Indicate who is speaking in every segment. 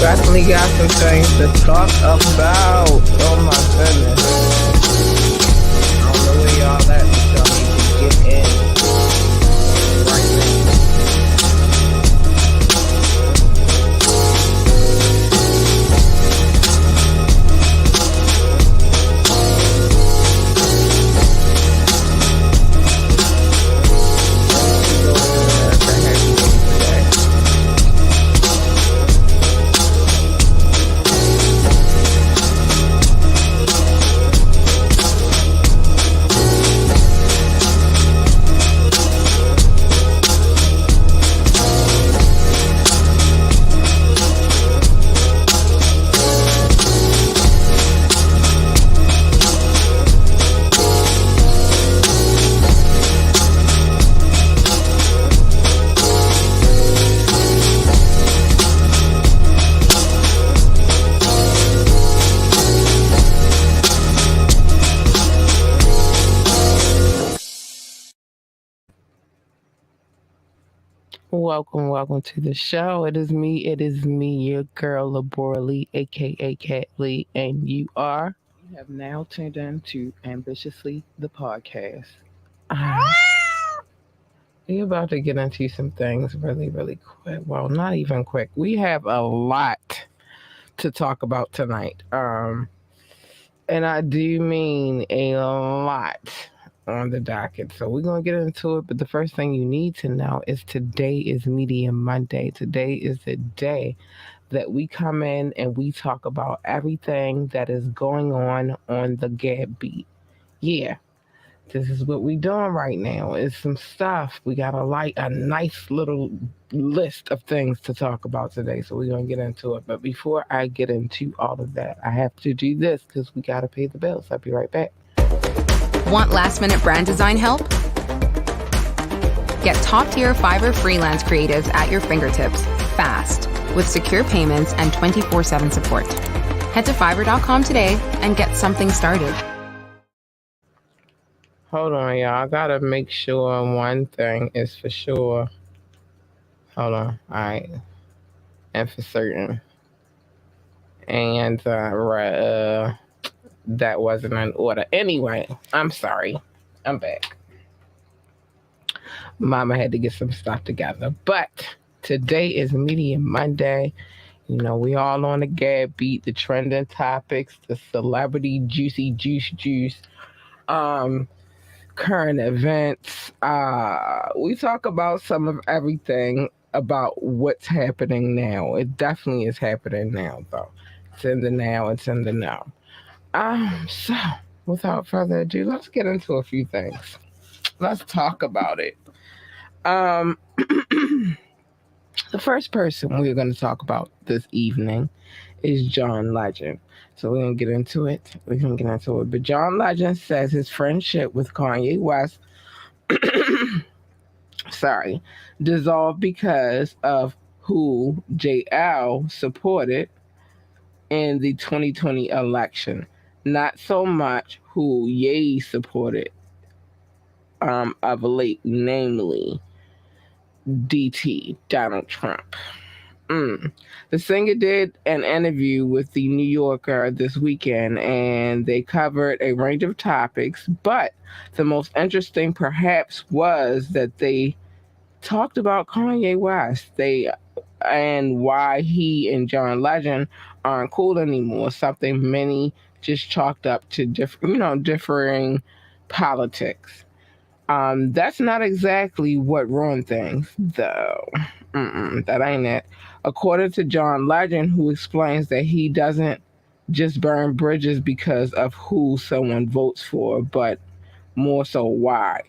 Speaker 1: definitely got some things to talk about. Oh my goodness. I don't know where y'all at, but y'all need to get in right Welcome to the show. It is me, your girl, Labora Lee, aka Cat Lee, and you are. You have now tuned in to Ambitiously the podcast. Uh, we're about to get into some things really quick. Well, not even quick. We have a lot to talk about tonight. And I do mean a lot on the docket. So we're going to get into it. But the first thing you need to know is today is Media Monday. Today is the day that we come in and we talk about everything that is going on the Gab beat. Yeah, this is what we doing right now. It's some stuff. We got a nice little list of things to talk about today. So we're going to get into it. But before I get into all of that, I have to do this because we got to pay the bills. I'll be right back.
Speaker 2: Want last-minute brand design help? Get top-tier Fiverr freelance creatives at your fingertips, fast, with secure payments and 24/7 support. Head to Fiverr.com today and get something started.
Speaker 1: Hold on, y'all. I gotta make sure one thing is for sure. Hold on. All right. And for certain. And that wasn't in order. Anyway, I'm sorry. I'm back. Mama had to get some stuff together. But today is Media Monday. You know, we all on the Gab beat, the trending topics, the celebrity juicy juice, current events. We talk about some of everything about what's happening now. It definitely is happening now, though. It's in the now. It's in the now. So without further ado, let's get into a few things. Let's talk about it. The first person we're going to talk about this evening is John Legend. So we're going to get into it. But John Legend says his friendship with Kanye West dissolved because of who JL supported in the 2020 election, not so much who Ye supported of late, namely DT, Donald Trump. The singer did an interview with the New Yorker this weekend, and they covered a range of topics, but the most interesting perhaps was that they talked about Kanye West and why he and John Legend aren't cool anymore, something many just chalked up to differing politics. That's not exactly what ruined things, though. That ain't it. According to John Legend, who explains that he doesn't just burn bridges because of who someone votes for, but more so why.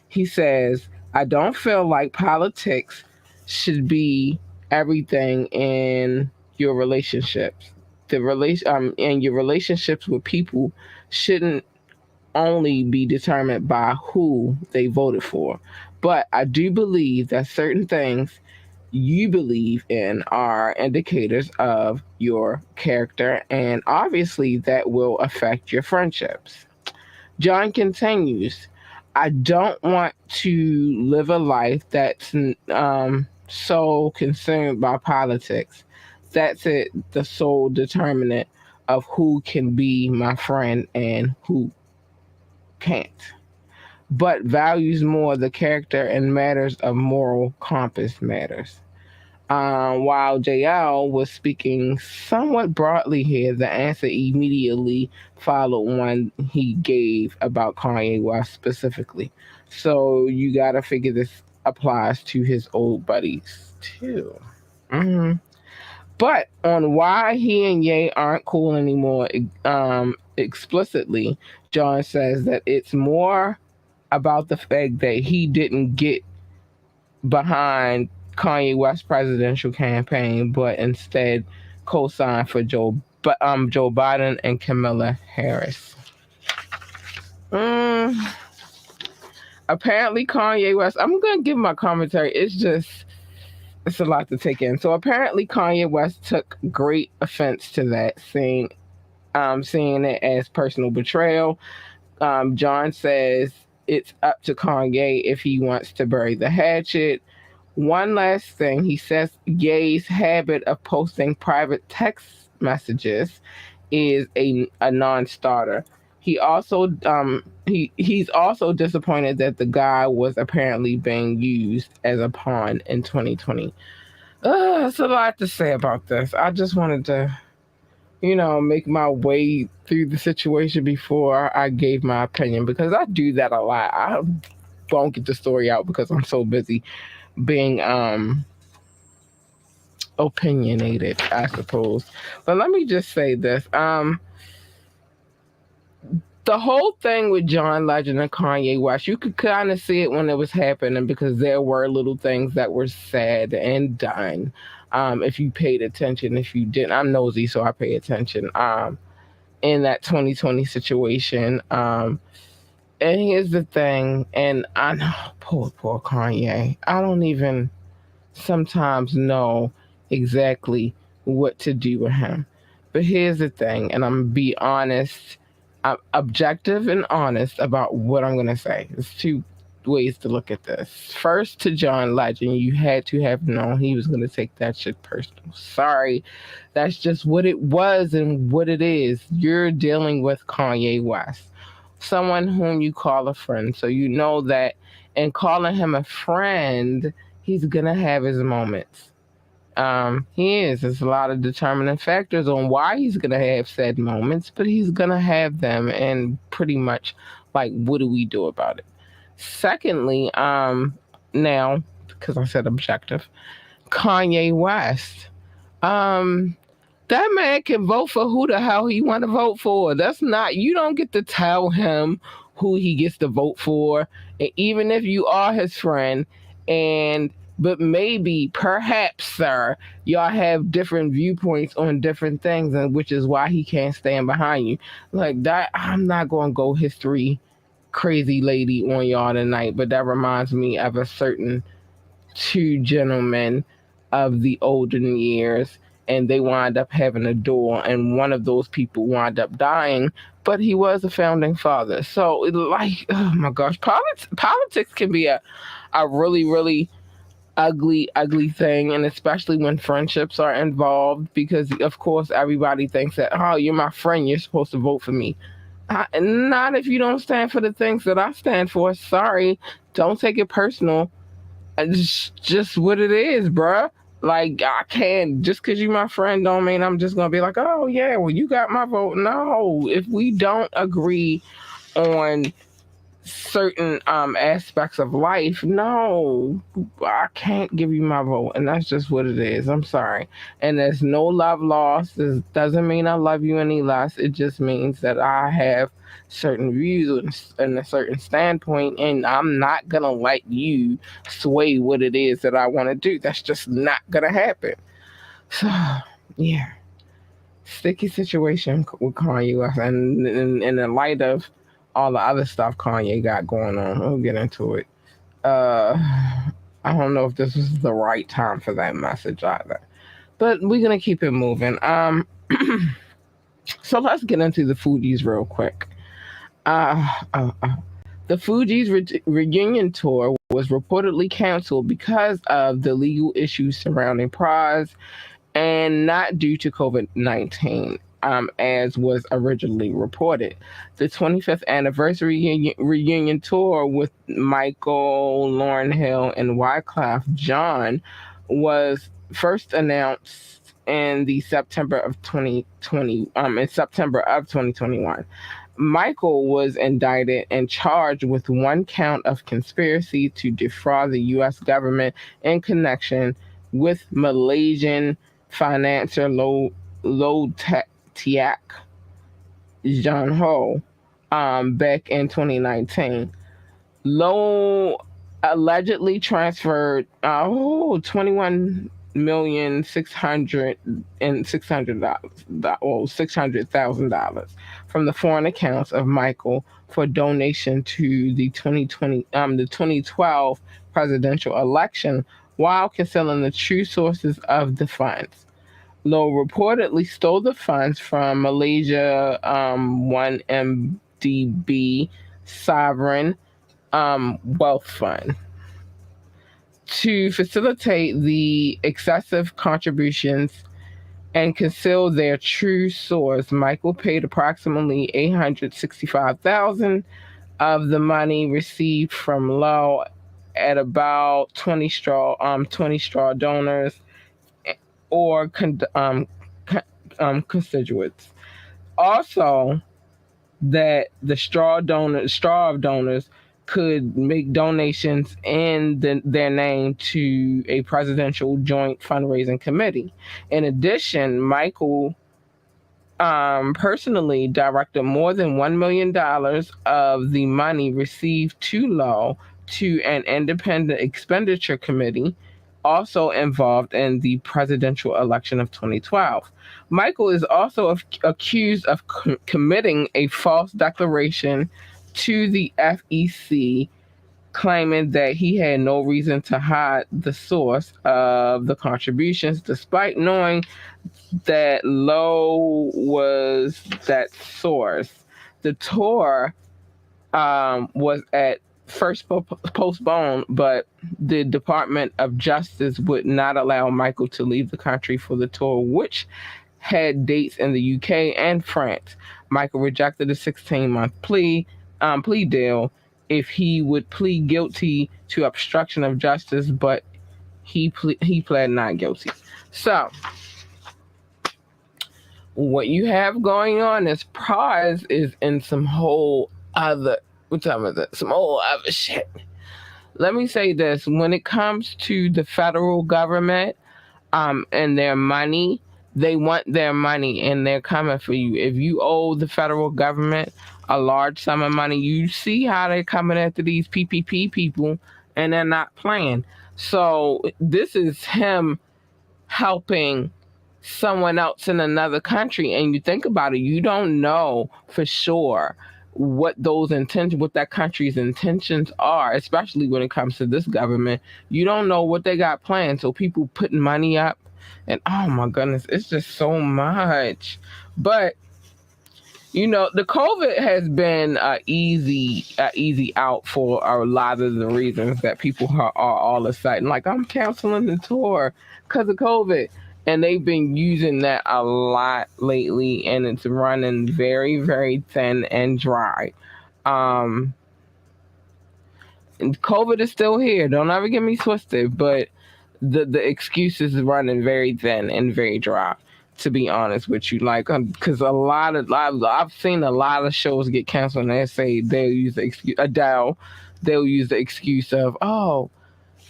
Speaker 1: He says, I don't feel like politics should be everything in your relationships. And your relationships with people shouldn't only be determined by who they voted for. But I do believe that certain things you believe in are indicators of your character, and obviously that will affect your friendships. John continues, I don't want to live a life that's so consumed by politics that's it, the sole determinant of who can be my friend and who can't, but values more the character and matters of moral compass matters. While JL was speaking somewhat broadly here, the answer immediately followed one he gave about Kanye West specifically. So you gotta figure this applies to his old buddies too. hmm But on why he and Ye aren't cool anymore, explicitly, John says that it's more about the fact that he didn't get behind Kanye West's presidential campaign, but instead co-signed for Joe Biden and Kamala Harris. Mm, apparently, Kanye West. I'm gonna give my commentary. It's a lot to take in. So apparently, Kanye West took great offense to that, seeing it as personal betrayal. John says it's up to Kanye if he wants to bury the hatchet. One last thing, he says Ye's habit of posting private text messages is a non-starter. He also he's also disappointed that the guy was apparently being used as a pawn in 2020. That's a lot to say about this. I just wanted to, make my way through the situation before I gave my opinion because I do that a lot. I won't get the story out because I'm so busy being opinionated, I suppose. But let me just say this. The whole thing with John Legend and Kanye West, you could kind of see it when it was happening because there were little things that were said and done. If you paid attention, if you didn't, I'm nosy, so I pay attention. In that 2020 situation. And here's the thing, and I know, poor Kanye. I don't even sometimes know exactly what to do with him. But here's the thing, and I'm gonna be honest, I'm objective and honest about what I'm gonna say. There's two ways to look at this. First, to John Legend, you had to have known he was gonna take that shit personal. Sorry, that's just what it was and what it is. You're dealing with Kanye West, someone whom you call a friend, so you know that in calling him a friend, he's gonna have his moments. He is. There's a lot of determining factors on why he's gonna have said moments, but he's gonna have them, and pretty much, like, what do we do about it? Secondly, now because I said objective, Kanye West. Um, that man can vote for who the hell he want to vote for. That's not, you don't get to tell him who he gets to vote for. And even if you are his friend, but maybe, perhaps, sir, y'all have different viewpoints on different things, and which is why he can't stand behind you. Like that, I'm not gonna go history crazy lady on y'all tonight, but that reminds me of a certain two gentlemen of the olden years, and they wind up having a duel, and one of those people wind up dying, but he was a founding father. So, like, oh my gosh, politics can be a really, really ugly thing, and especially when friendships are involved, because of course everybody thinks that, oh, you're my friend, you're supposed to vote for me. Not if you don't stand for the things that I stand for. Sorry, don't take it personal. It's just what it is, bruh. Like, I can't, just because you my friend don't mean I'm just gonna be like, oh yeah, well, you got my vote. No, if we don't agree on certain aspects of life, no, I can't give you my vote, and that's just what it is. I'm sorry. And there's no love lost. This doesn't mean I love you any less. It just means that I have certain views and a certain standpoint, and I'm not gonna let you sway what it is that I want to do. That's just not gonna happen. So yeah, sticky situation with Kanye West, and in the light of all the other stuff Kanye got going on, we'll get into it. I don't know if this is the right time for that message either, but we're gonna keep it moving. So let's get into the Fugees real quick. Uh, uh, uh, the Fugees reunion tour was reportedly canceled because of the legal issues surrounding Praz and not due to COVID-19. As was originally reported. The 25th anniversary reunion tour with Michael, Lauryn Hill, and Wyclef Jean was first announced in the September of 2020. In September of 2021. Michael was indicted and charged with one count of conspiracy to defraud the U.S. government in connection with Malaysian financier Low Tiak John Ho back in 2019. Low allegedly transferred 21,600,000 from the foreign accounts of Michael for donation to the 2012 presidential election while concealing the true sources of the funds. Low reportedly stole the funds from Malaysia 1MDB Sovereign Wealth Fund. To facilitate the excessive contributions and conceal their true source, Michael paid approximately $865,000 of the money received from Low at about 20 straw donors or constituents. Also, that the straw of donors could make donations in their name to a presidential joint fundraising committee. In addition, Michael personally directed more than $1 million of the money received too low to an independent expenditure committee also involved in the presidential election of 2012. Michael is also accused of committing a false declaration to the FEC, claiming that he had no reason to hide the source of the contributions, despite knowing that Low was that source. The tour was at first postponed, but the Department of Justice would not allow Michael to leave the country for the tour, which had dates in the UK and France. Michael rejected a 16-month plea deal if he would plead guilty to obstruction of justice, but he pled not guilty. So, what you have going on as prize is in some whole other shit. Let me say this: when it comes to the federal government, and their money, they want their money and they're coming for you. If you owe the federal government a large sum of money, you see how they're coming after these PPP people and they're not playing. So this is him helping someone else in another country. And you think about it, you don't know for sure what that country's intentions are, especially when it comes to this government. You don't know what they got planned. So people putting money up, and oh my goodness, it's just so much. But the COVID has been easy out for a lot of the reasons that people are all of a sudden like, I'm canceling the tour because of COVID. And they've been using that a lot lately, and it's running very, very thin and dry. And COVID is still here. Don't ever get me twisted, but the excuses is running very thin and very dry, to be honest with you. Like, because I've seen a lot of shows get canceled, and they say they'll use the excuse. Adele, they'll use the excuse of, oh,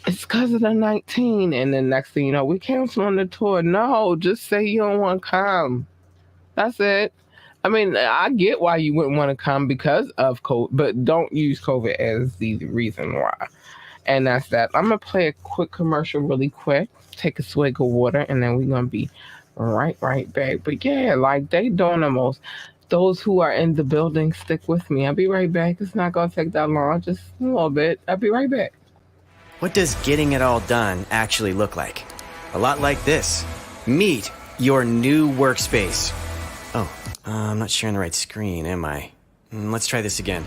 Speaker 1: it's because of the 19, and then next thing you know, we canceling the tour. No, just say you don't want to come. That's it. I mean, I get why you wouldn't want to come because of COVID, but don't use COVID as the reason why. And that's that. I'm going to play a quick commercial really quick, take a swig of water, and then we're going to be right back. But yeah, like they doing the most. Those who are in the building, stick with me. I'll be right back. It's not going to take that long, just a little bit. I'll be right back.
Speaker 3: What does getting it all done actually look like? A lot like this. Meet your new workspace. Oh, I'm not sharing the right screen, am I? Let's try this again.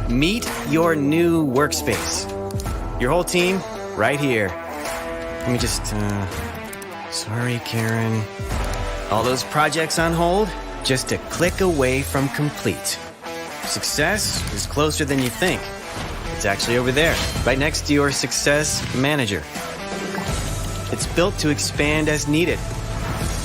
Speaker 3: Meet your new workspace. Your whole team, right here. Let me just, Sorry, Karen. All those projects on hold? Just a click away from complete. Success is closer than you think. It's actually over there, right next to your Success Manager. It's built to expand as needed.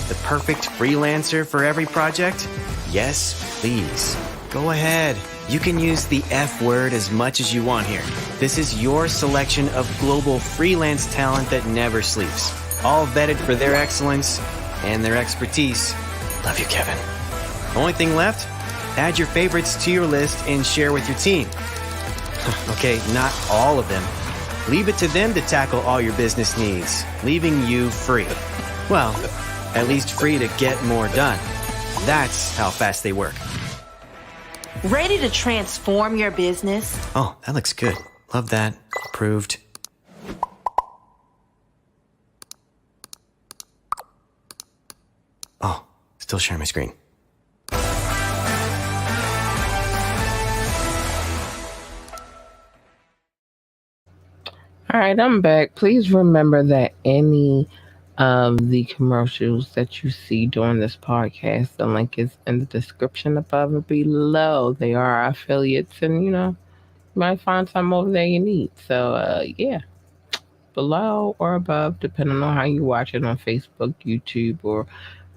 Speaker 3: The perfect freelancer for every project? Yes, please. Go ahead. You can use the F word as much as you want here. This is your selection of global freelance talent that never sleeps. All vetted for their excellence and their expertise. Love you, Kevin. Only thing left? Add your favorites to your list and share with your team. Okay, not all of them. Leave it to them to tackle all your business needs, leaving you free. Well, at least free to get more done. That's how fast they work.
Speaker 4: Ready to transform your business?
Speaker 3: Oh, that looks good. Love that. Approved. Oh, still sharing my screen.
Speaker 1: All right, I'm back. Please remember that any of the commercials that you see during this podcast, the link is in the description above or below. They are affiliates, and you might find some over there you need. So, yeah, below or above, depending on how you watch it on Facebook, YouTube, or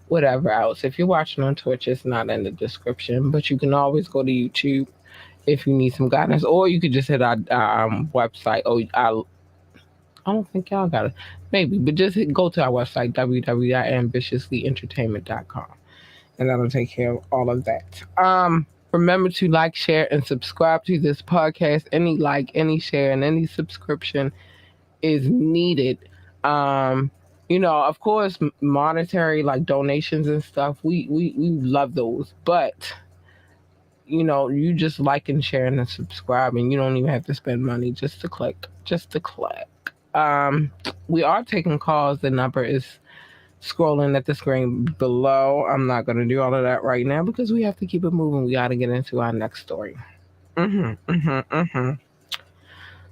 Speaker 1: whatever else. If you're watching on Twitch, it's not in the description, but you can always go to YouTube if you need some guidance, or you could just hit our website. I don't think y'all got it. Maybe, but just go to our website, www.ambitiouslyentertainment.com, and that'll take care of all of that. Remember to like, share, and subscribe to this podcast. Any like, any share, and any subscription is needed. Of course, monetary like donations and stuff. We love those, but you just like and sharing and subscribing. You don't even have to spend money just to click. We are taking calls. The number is scrolling at the screen below. I'm not going to do all of that right now because we have to keep it moving. We got to get into our next story.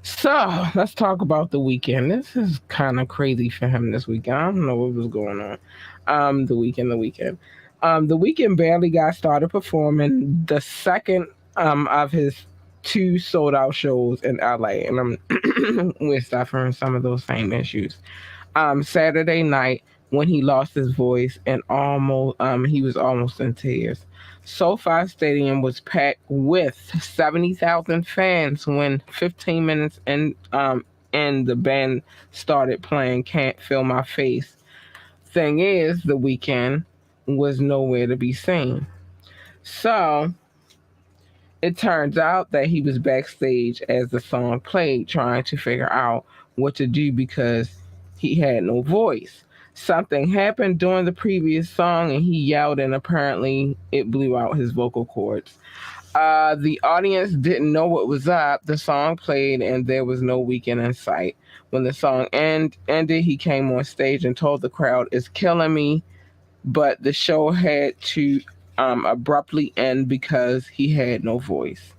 Speaker 1: So let's talk about The Weeknd. This is kind of crazy for him this weekend. I don't know what was going on. The Weeknd. The Weeknd barely got started performing the second of his 2 sold out shows in LA, and we're suffering some of those same issues. Saturday night when he lost his voice and he was almost in tears. SoFi Stadium was packed with 70,000 fans when 15 minutes in the band started playing "Can't Feel My Face." Thing is, The Weeknd was nowhere to be seen. So it turns out that he was backstage as the song played, trying to figure out what to do because he had no voice. Something happened during the previous song and he yelled, and apparently it blew out his vocal cords. The audience didn't know what was up. The song played and there was no Weeknd in sight. When the song ended, he came on stage and told the crowd, "It's killing me," but the show had to abruptly end because he had no voice.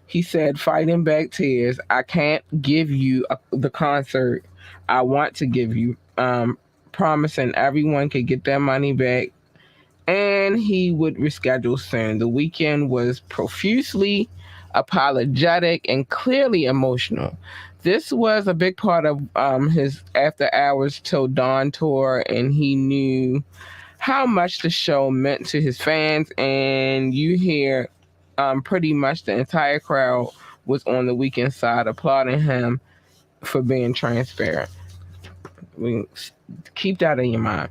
Speaker 1: He said, fighting back tears, "I can't give you the concert I want to give you," promising everyone could get their money back and he would reschedule soon. The Weeknd was profusely apologetic and clearly emotional. This was a big part of his After Hours Till Dawn tour, and he knew how much the show meant to his fans, and you hear pretty much the entire crowd was on the Weeknd side, applauding him for being transparent. Keep that in your mind.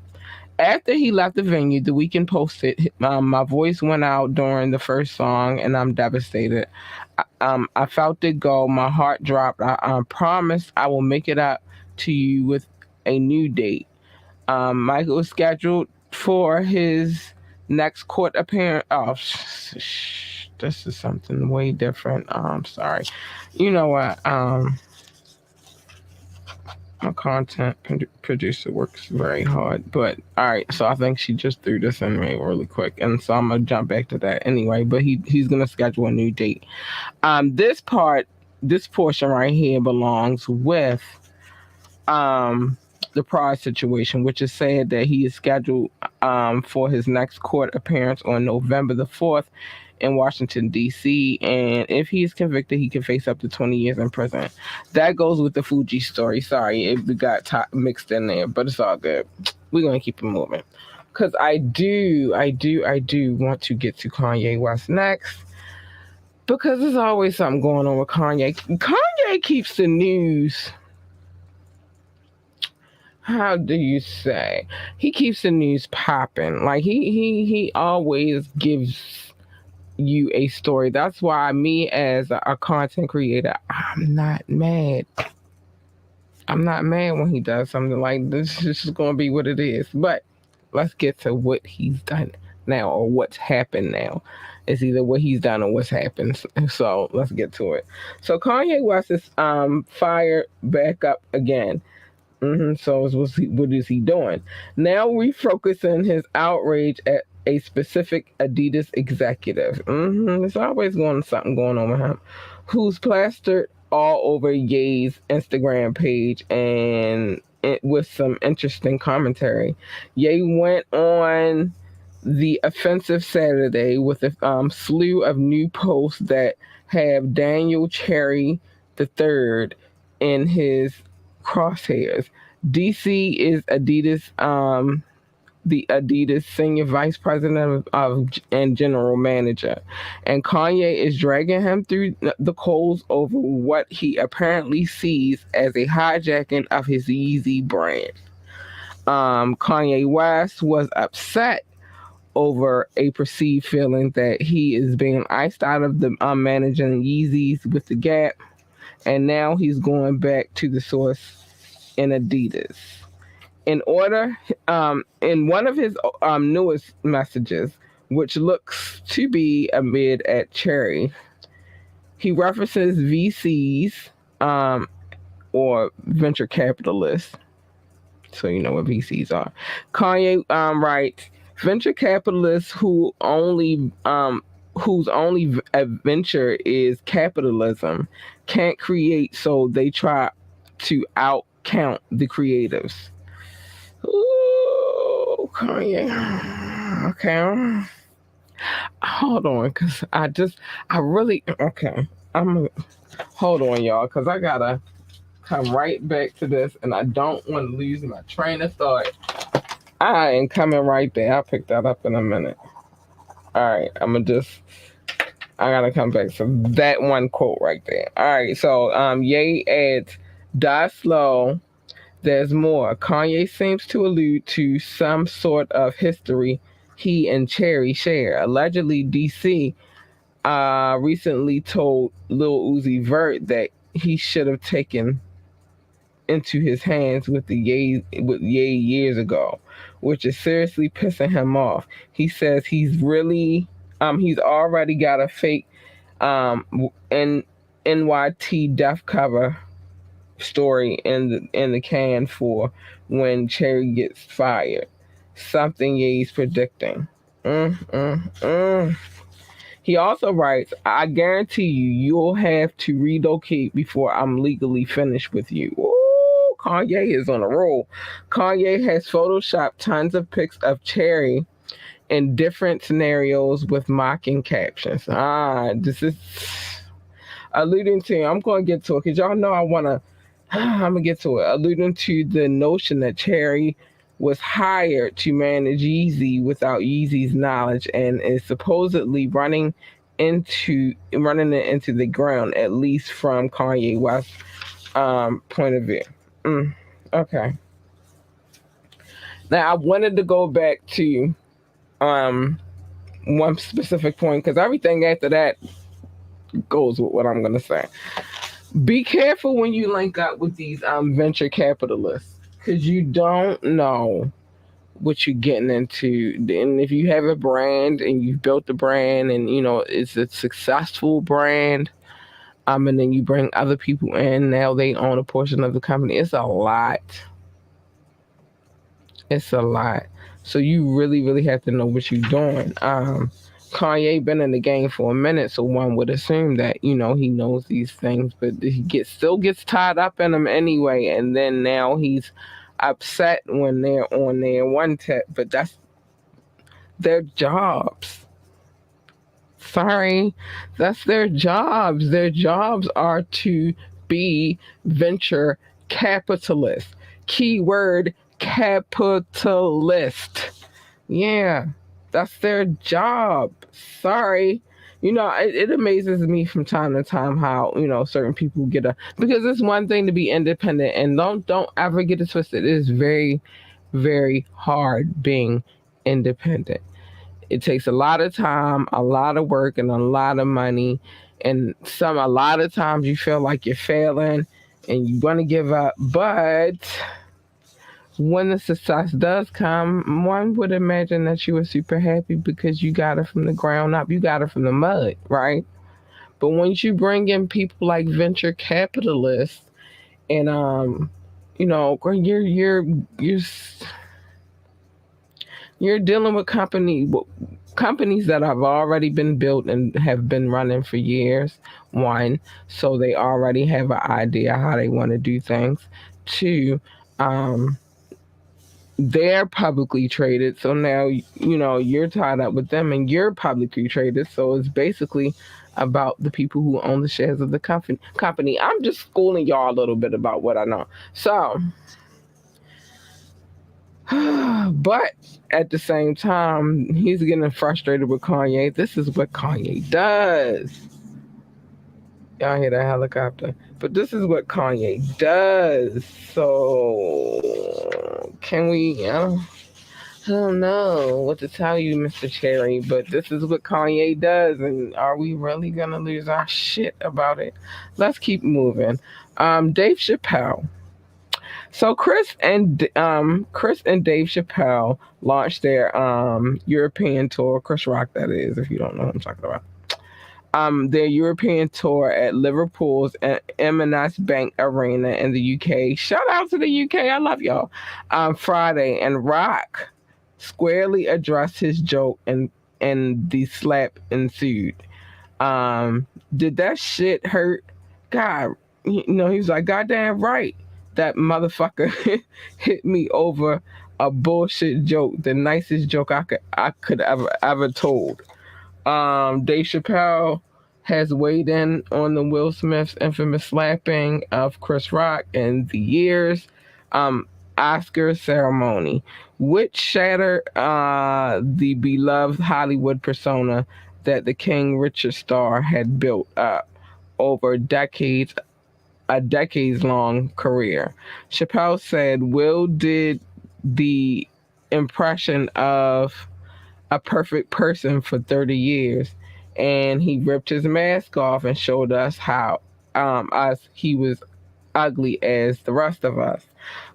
Speaker 1: After he left the venue, The Weeknd posted, "My voice went out during the first song, and I'm devastated. I felt it go. My heart dropped. I promise I will make it up to you with a new date." Michael was scheduled for his next court appearance. Oh, this is something way different. Sorry. You know what? My content producer works very hard, but all right. So I think she just threw this in me really quick, and so I'm gonna jump back to that anyway. But he's gonna schedule a new date. This portion right here belongs with the Pride situation, which is said that he is scheduled for his next court appearance on November the 4th in Washington, D.C. And if he is convicted, he can face up to 20 years in prison. That goes with the Fuji story. Sorry, it got mixed in there, but it's all good. We're going to keep it moving. Because I do want to get to Kanye West next. Because there's always something going on with Kanye. Kanye keeps the news. How do you say? He keeps the news popping. Like he always gives you a story. That's why me as a content creator, I'm not mad. I'm not mad when he does something like this. It's just gonna be what it is. But let's get to what he's done now, or what's happened now. It's either what he's done or what's happened. So let's get to it. So Kanye West is fired back up again. So what is he doing? Now refocusing his outrage at a specific Adidas executive. There's always something going on with him. Who's plastered all over Ye's Instagram page and with some interesting commentary. Ye went on the offensive Saturday with a slew of new posts that have Daniel Cherry III in his crosshairs. DC is Adidas, the Adidas senior vice president and general manager, and Kanye is dragging him through the coals over what he apparently sees as a hijacking of his Yeezy brand. Kanye West was upset over a perceived feeling that he is being iced out of the managing Yeezys with the Gap, and now he's going back to the source in Adidas. In one of his newest messages, which looks to be a bid at Cherry, he references VCs or venture capitalists. So you know what VCs are. Kanye writes, venture capitalists whose only adventure is capitalism can't create, so they try to outcount the creatives. Ooh, Kanye. Okay. Hold on, because hold on, y'all, because I gotta come right back to this, and I don't want to lose my train of thought. I am coming right there. I'll pick that up in a minute. All right, I gotta come back to that one quote right there. All right, so Ye adds, die slow, there's more. Kanye seems to allude to some sort of history he and Cherry share. Allegedly, DC recently told Lil Uzi Vert that he should have taken into his hands with Ye years ago, which is seriously pissing him off. He says he's already got a fake NYT Def cover story in the can for when Cherry gets fired. Something Ye's predicting. He also writes, I guarantee you'll have to relocate before I'm legally finished with you. Ooh, Kanye is on a roll. Kanye has photoshopped tons of pics of Cherry in different scenarios with mocking captions. This is alluding to, I'm going to get to it because y'all know I'm going to get to it. Alluding to the notion that Cherry was hired to manage Yeezy without Yeezy's knowledge and is supposedly running it into the ground, at least from Kanye West's point of view. Okay. Now I wanted to go back to one specific point because everything after that goes with what I'm going to say. Be careful when you link up with these venture capitalists because you don't know what you're getting into. And if you have a brand and you've built the brand and, you know, it's a successful brand, and then you bring other people in, now they own a portion of the company. It's a lot. So you really, really have to know what you're doing. Kanye been in the game for a minute, so one would assume that, you know, he knows these things, but he still gets tied up in them anyway. And then now he's upset when they're on their one tip, but that's their jobs. Sorry, that's their jobs. Their jobs are to be venture capitalists. Keyword capitalist. Yeah, that's their job. Sorry. It amazes me from time to time how, certain people get because it's one thing to be independent, and don't ever get it twisted. It is very, very hard being independent. It takes a lot of time, a lot of work, and a lot of money. And a lot of times you feel like you're failing and you want to give up. But when the success does come, one would imagine that you were super happy because you got it from the ground up. You got it from the mud, right? But once you bring in people like venture capitalists and you're you're dealing with companies that have already been built and have been running for years. One, so they already have an idea how they want to do things. Two, um, they're publicly traded, so now you're tied up with them, and you're publicly traded. So it's basically about the people who own the shares of the company. I'm just schooling y'all a little bit about what I know. So but at the same time, he's getting frustrated with Kanye. This is what Kanye does. Y'all hear that helicopter? But this is what Kanye does. So, can we? I don't know what to tell you, Mr. Cherry, but this is what Kanye does. And are we really going to lose our shit about it? Let's keep moving. Dave Chappelle. So Chris and Dave Chappelle launched their European tour. Chris Rock, that is, if you don't know what I'm talking about. Their European tour at Liverpool's M&S Bank Arena in the UK. Shout out to the UK, I love y'all. Friday, and Rock squarely addressed his joke, and the slap ensued. Did that shit hurt? God, he was like, goddamn right. That motherfucker hit me over a bullshit joke, the nicest joke I could ever told. Dave Chappelle has weighed in on the Will Smith's infamous slapping of Chris Rock in the year's Oscar ceremony, which shattered the beloved Hollywood persona that the King Richard star had built up over a decades-long career. Chappelle said Will did the impression of a perfect person for 30 years, and he ripped his mask off and showed us how he was ugly as the rest of us.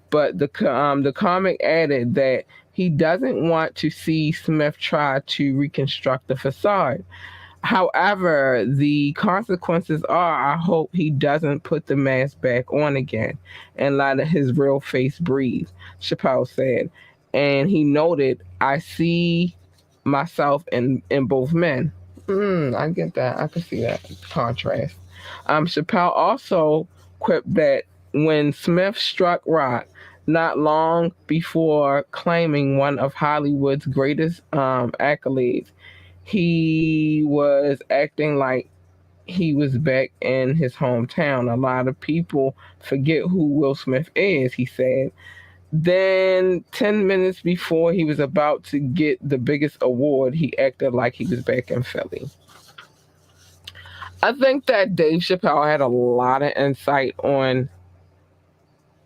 Speaker 1: But the comic added that he doesn't want to see Smith try to reconstruct the facade. However, the consequences are, I hope he doesn't put the mask back on again and let his real face breathe, Chappelle said. And he noted, I see myself in both men. I get that. I can see that contrast. Chappelle also quipped that when Smith struck Rock, not long before claiming one of Hollywood's greatest accolades, he was acting like he was back in his hometown. A lot of people forget who Will Smith is, he said. Then, 10 minutes before he was about to get the biggest award, he acted like he was back in Philly. I think that Dave Chappelle had a lot of insight on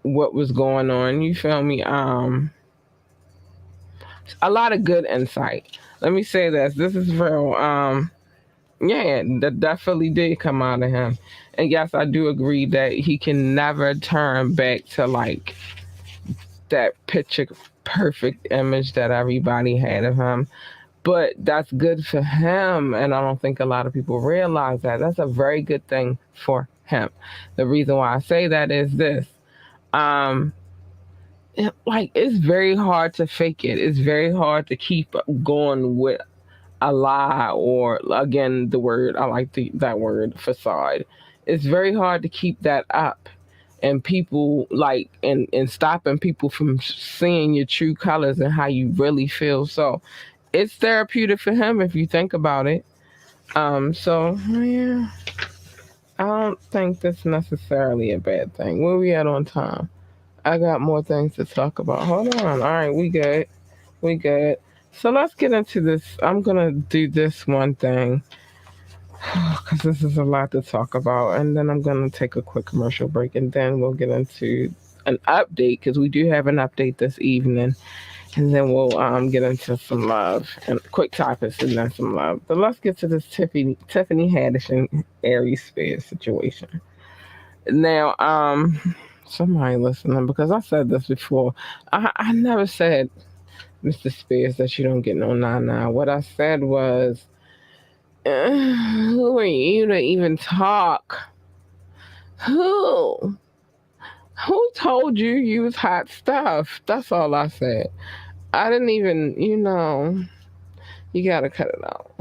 Speaker 1: what was going on. You feel me? A lot of good insight. Let me say this. This is real. Yeah, that definitely did come out of him. And yes, I do agree that he can never turn back to like that picture perfect image that everybody had of him. But that's good for him, and I don't think a lot of people realize that. That's a very good thing for him. The reason why I say that is this. It's very hard to fake it. It's very hard to keep going with a lie, or again, I like that word, facade. It's very hard to keep that up. and people like and stopping people from seeing your true colors and how you really feel. So it's therapeutic for him if you think about it. So yeah, I don't think that's necessarily a bad thing. Where we at on time? I got more things to talk about. Hold on. All right, we good. We good. So let's get into this. I'm gonna do this one thing because this is a lot to talk about, and then I'm gonna take a quick commercial break, and then we'll get into an update because we do have an update this evening, and then we'll get into some love and quick topics, and then some love. But let's get to this Tiffany Haddish and Aries Spears situation. Now, somebody listening because I said this before. I never said, Mr. Spears, that you don't get no nah. What I said was, who are you to even talk? Who? Who told you you was hot stuff? That's all I said. I didn't even, you gotta cut it out.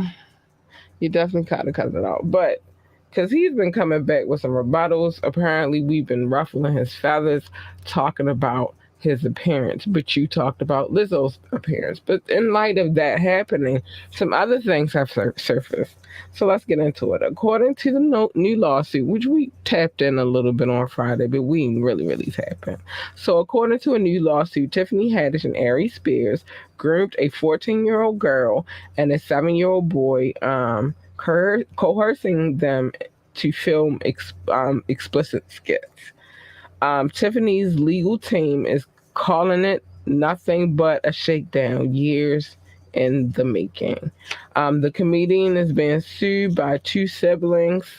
Speaker 1: You definitely gotta cut it out. But because he's been coming back with some rebuttals. Apparently, we've been ruffling his feathers, talking about his appearance, but you talked about Lizzo's appearance. But in light of that happening, some other things have surfaced. So let's get into it. According to the new lawsuit, which we tapped in a little bit on Friday, but we didn't really tap in. So according to a new lawsuit, Tiffany Haddish and Aries Spears groomed a 14-year-old girl and a 7-year-old boy, coercing them to film explicit skits. Tiffany's legal team is calling it nothing but a shakedown, years in the making. The comedian is being sued by two siblings,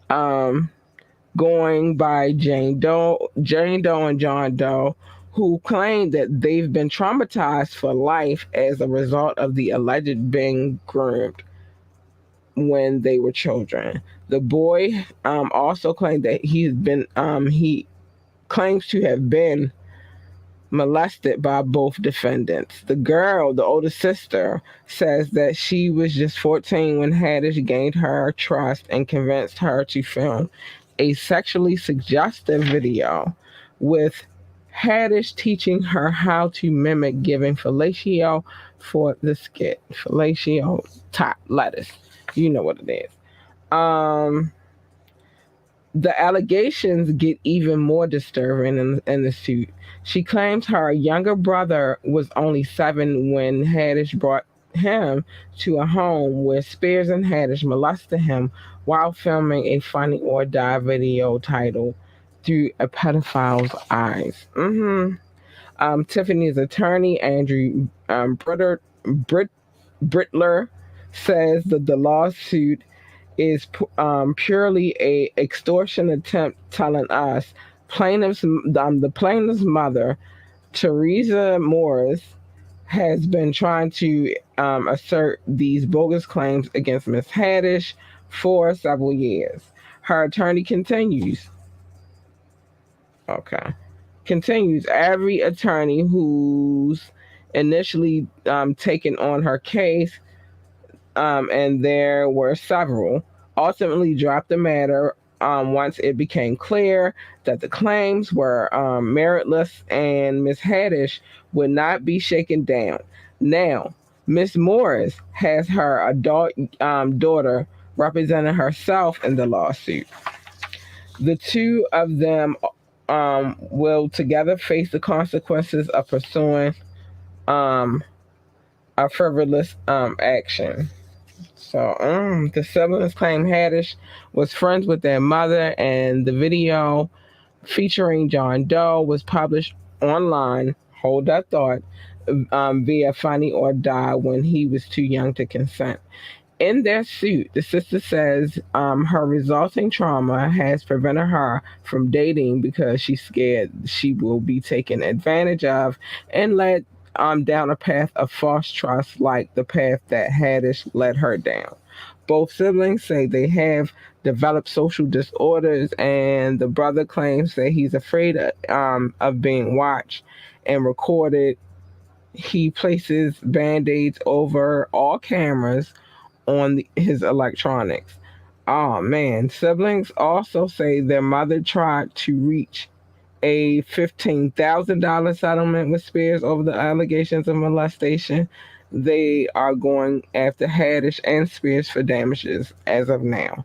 Speaker 1: going by Jane Doe and John Doe, who claim that they've been traumatized for life as a result of the alleged being groomed when they were children. The boy also claimed that he claims to have been molested by both defendants. The girl, the older sister, says that she was just 14 when Haddish gained her trust and convinced her to film a sexually suggestive video, with Haddish teaching her how to mimic giving fellatio for the skit. Fellatio, top lettuce. You know what it is. The allegations get even more disturbing in the suit. She claims her younger brother was only 7 when Haddish brought him to a home where Spears and Haddish molested him while filming a Funny or Die video titled Through a Pedophile's Eyes. Tiffany's attorney, Andrew Brittler, says that the lawsuit is purely a extortion attempt, telling us the plaintiff's mother, Teresa Morris, has been trying to assert these bogus claims against Miss Haddish for several years. Her attorney continues. Okay. Continues, every attorney who's initially taken on her case, and there were several, ultimately dropped the matter once it became clear that the claims were meritless and Miss Haddish would not be shaken down. Now, Miss Morris has her adult daughter representing herself in the lawsuit. The two of them will together face the consequences of pursuing a frivolous action. So the siblings claim Haddish was friends with their mother, and the video featuring John Doe was published online, hold that thought, via Funny or Die when he was too young to consent. In their suit, the sister says her resulting trauma has prevented her from dating because she's scared she will be taken advantage of and led down a path of false trust like the path that Haddish led her down. Both siblings say they have developed social disorders, and the brother claims that he's afraid of being watched and recorded. He places band-aids over all cameras on his electronics. Oh man, siblings also say their mother tried to reach a $15,000 settlement with Spears over the allegations of molestation. They are going after Haddish and Spears for damages as of now.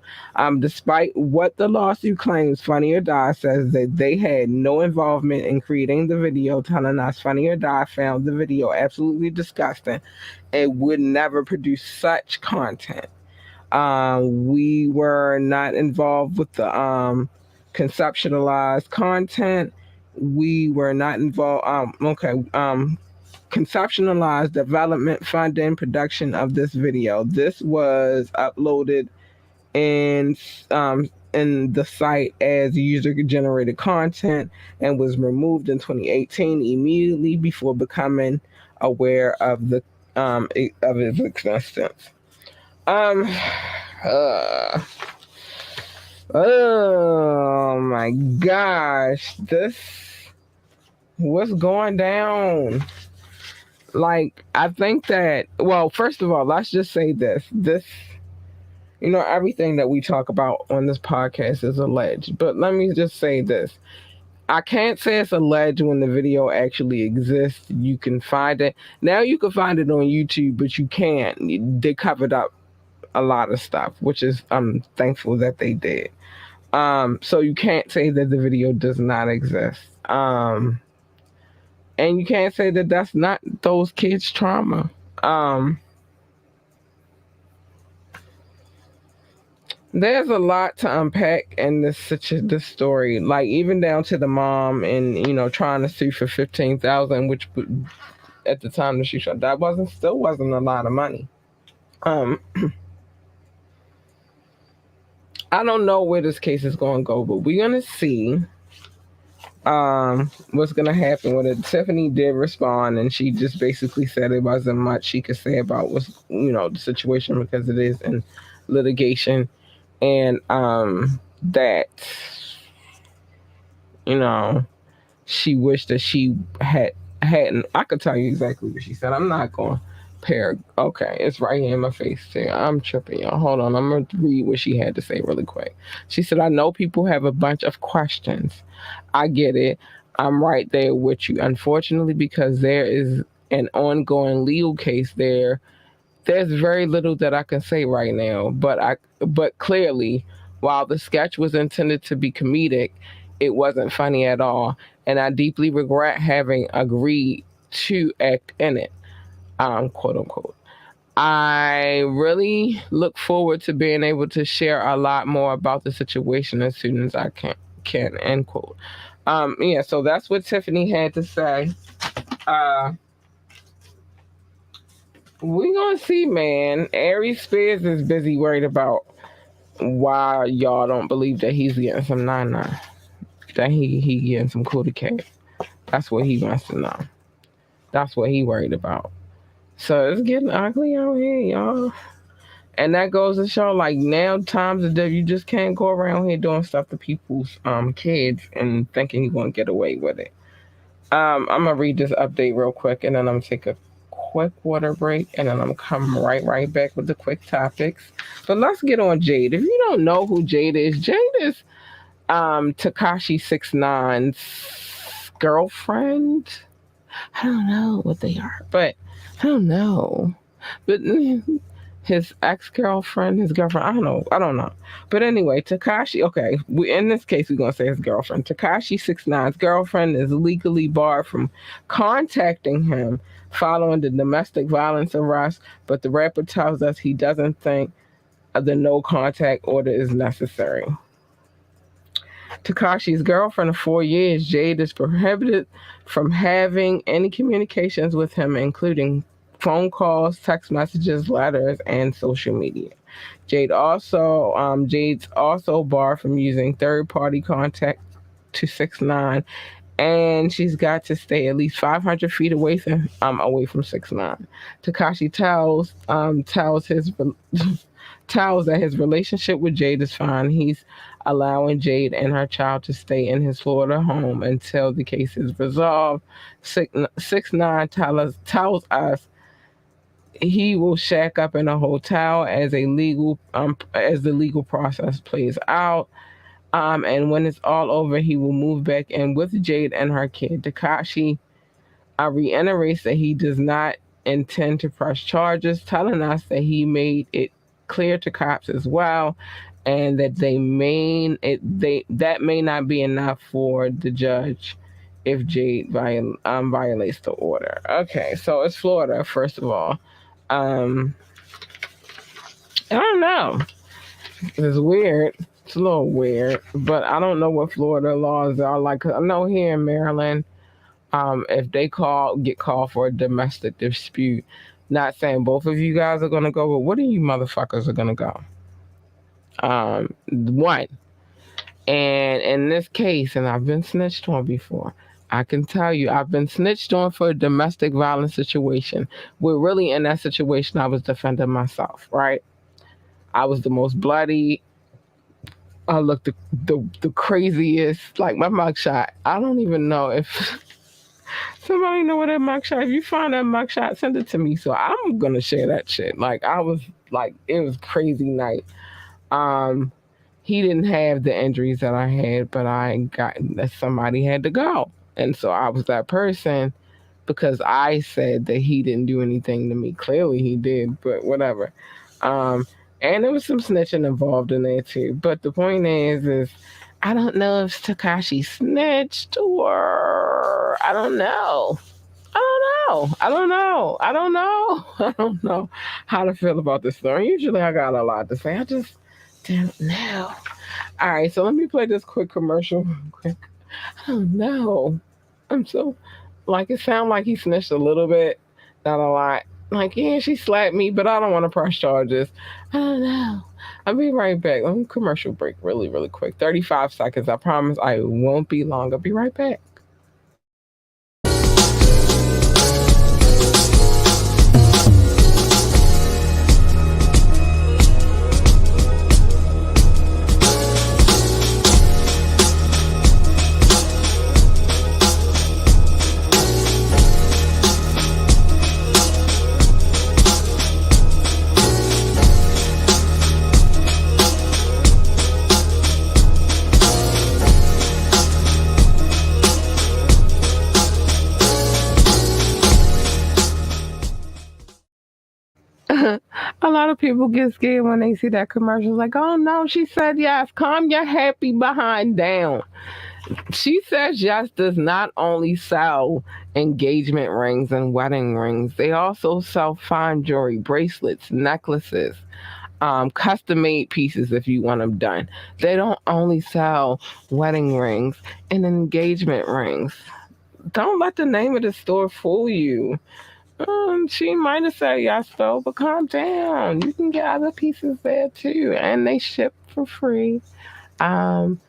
Speaker 1: Despite what the lawsuit claims, Funny or Die says that they had no involvement in creating the video, telling us Funny or Die found the video absolutely disgusting and would never produce such content. We were not involved with the conceptualized content. We were not involved. Conceptualized development, funding, production of this video. This was uploaded in the site as user generated content and was removed in 2018 immediately before becoming aware of the of its existence. Um, uh, oh my gosh, this what's going down? Like, I think that, well, first of all, let's just say this, everything that we talk about on this podcast is alleged. But let me just say this. I can't say it's alleged when the video actually exists. You can find it. Now you can find it on YouTube, but you can't. They covered up a lot of stuff, which is I'm thankful that they did. So you can't say that the video does not exist. And you can't say that that's not those kids' trauma. There's a lot to unpack in this story, like even down to the mom and trying to sue for 15,000, which at the time that she shot, that still wasn't a lot of money. I don't know where this case is going to go, but we're going to see what's going to happen with it. Tiffany did respond, and she just basically said it wasn't much she could say about what's the situation because it is in litigation, and that she wished that she hadn't. I could tell you exactly what she said. I'm not going. Okay, it's right here in my face too. I'm tripping, y'all. Hold on, I'm gonna read what she had to say really quick. She said, "I know people have a bunch of questions. I get it. I'm right there with you. Unfortunately, because there is an ongoing legal case there's very little that I can say right now. But clearly, while the sketch was intended to be comedic, it wasn't funny at all, and I deeply regret having agreed to act in it." Quote unquote. I really look forward to being able to share a lot more about the situation as soon as I can end quote. So that's what Tiffany had to say. We gonna see, man. Aries Spears is busy worried about why y'all don't believe that he's getting some 9-9. That he getting some cootie cat. That's what he wants to know. That's what he worried about. So it's getting ugly out here, y'all. And that goes to show, like, now times of day, you just can't go around here doing stuff to people's kids and thinking you're going to get away with it. I'm going to read this update real quick, and then I'm going to take a quick water break, and then I'm going to come right back with the quick topics. But let's get on Jade. If you don't know who Jade is Tekashi 6ix9ine's girlfriend. I don't know what they are, but I don't know. But his ex-girlfriend, his girlfriend, I don't know. But anyway, Tekashi, okay, in this case, we're going to say his girlfriend. Tekashi 6ix9ine's girlfriend is legally barred from contacting him following the domestic violence arrest, but the rapper tells us he doesn't think the no contact order is necessary. Tekashi's girlfriend of 4 years, Jade, is prohibited from having any communications with him, including phone calls, text messages, letters, and social media. Jade's also barred from using third-party contact to 6ix9ine, and she's got to stay at least 500 feet away from 6ix9ine. Tekashi tells that his relationship with Jade is fine. He's allowing Jade and her child to stay in his Florida home until the case is resolved. 6ix9ine tells us he will shack up in a hotel as the legal process plays out. And when it's all over, he will move back in with Jade and her kid. Takashi reiterates that he does not intend to press charges, telling us that he made it clear to cops as well, and that that may not be enough for the judge if Jade violates the order. Okay, so it's Florida first of all. Um, I don't know. It's weird. It's a little weird, but I don't know what Florida laws are like. 'Cause I know here in Maryland, if they get called for a domestic dispute, not saying both of you guys are gonna go, but what of you motherfuckers are gonna go? One, and in this case, and I've been snitched on before. I can tell you, I've been snitched on for a domestic violence situation. Where really in that situation, I was defending myself. Right? I was the most bloody. I looked the craziest. Like my mugshot. I don't even know if somebody know what that mugshot. If you find that mugshot, send it to me. So I'm gonna share that shit. Like I was like it was crazy night. Um, he didn't have the injuries that I had, but I got that somebody had to go, and so I was that person because I said that he didn't do anything to me. Clearly he did, but whatever. Um, and there was some snitching involved in there too. But the point is I don't know if Takashi snitched or I don't know. I don't know. I don't know. I don't know. I don't know how to feel about this story. Usually I got a lot to say. I just don't know. All right, so let me play this quick commercial real quick. I don't know. I'm so like it sounds like he snitched a little bit, not a lot. Like, yeah, she slapped me, but I don't want to press charges. I don't know. I'll be right back. Let me commercial break really, really quick. 35 seconds. I promise I won't be long. I'll be right back. A lot of people get scared when they see that commercial. Like, oh no, she said yes. Calm your happy behind down. She Says Yes does not only sell engagement rings and wedding rings, they also sell fine jewelry, bracelets, necklaces, custom made pieces if you want them done. They don't only sell wedding rings and engagement rings. Don't let the name of the store fool you. She might have said yes though, but calm down. You can get other pieces there too, and they ship for free. Um,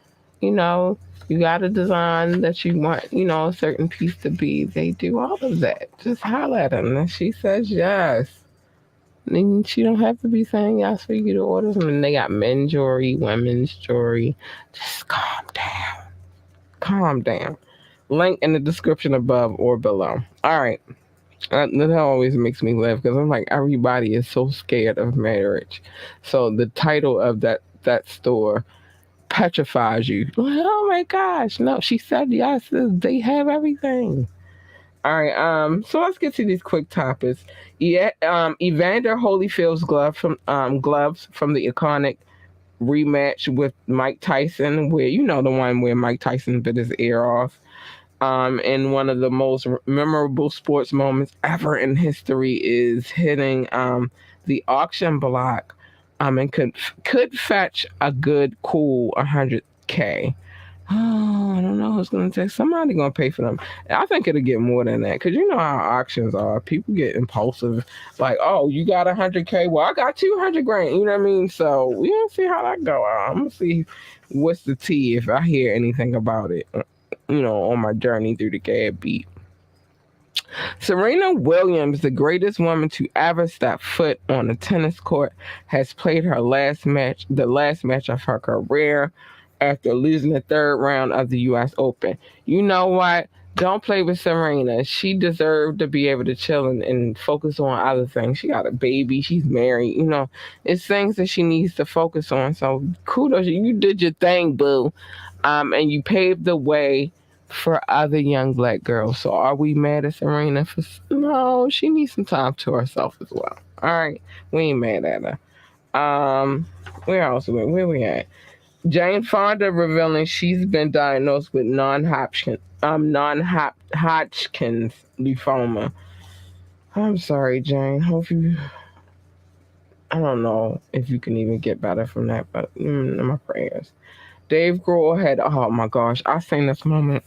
Speaker 1: you know, you got a design that you want, a certain piece to be. They do all of that. Just holler at them, and she says yes. And she don't have to be saying yes for you to order them. And they got men's jewelry, women's jewelry. Just calm down. Calm down. Link in the description above or below. All right. That always makes me laugh because I'm like everybody is so scared of marriage. So the title of that store petrifies you. Like, oh my gosh, no, she said yes. They have everything. All right, so let's get to these quick topics. Yeah, Evander Holyfield's gloves from the iconic rematch with Mike Tyson, where the one where Mike Tyson bit his ear off. And one of the most memorable sports moments ever in history is hitting the auction block, and could fetch a good cool 100K. Oh, I don't know who's gonna take. Somebody gonna pay for them. I think it'll get more than that because you know how auctions are. People get impulsive, like, oh, you got 100K. Well, I got 200 grand. You know what I mean? So we gonna see how that go. I'm gonna see what's the tea if I hear anything about it. On my journey through the Gab beat. Serena Williams, the greatest woman to ever step foot on a tennis court, has played the last match of her career after losing the third round of the U.S. Open. You know what? Don't play with Serena. She deserved to be able to chill and focus on other things. She got a baby. She's married. It's things that she needs to focus on. So kudos, you did your thing, boo. And you paved the way for other young black girls. So are we mad at Serena for? No, she needs some time to herself as well. All right, we ain't mad at her. Where else? Where we at? Jane Fonda revealing she's been diagnosed with non-Hodgkin's lymphoma. I'm sorry, Jane. Hope you. I don't know if you can even get better from that, but my prayers. Dave Grohl had. Oh my gosh, I seen this moment.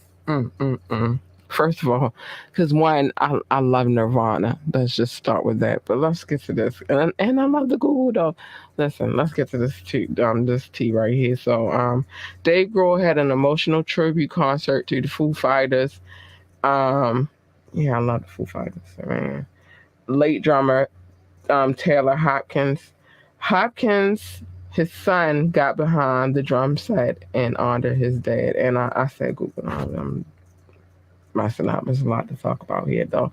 Speaker 1: First of all, because one, I love Nirvana. Let's just start with that. But let's get to this, and I love the Google though. Listen, let's get to this tea right here. So, Dave Grohl had an emotional tribute concert to the Foo Fighters. Um, yeah, I love the Foo Fighters. Man. Late drummer Taylor Hopkins. Hopkins, his son, got behind the drum set and honored his dad. And I said, Google, I'm messing up. There's a lot to talk about here, though.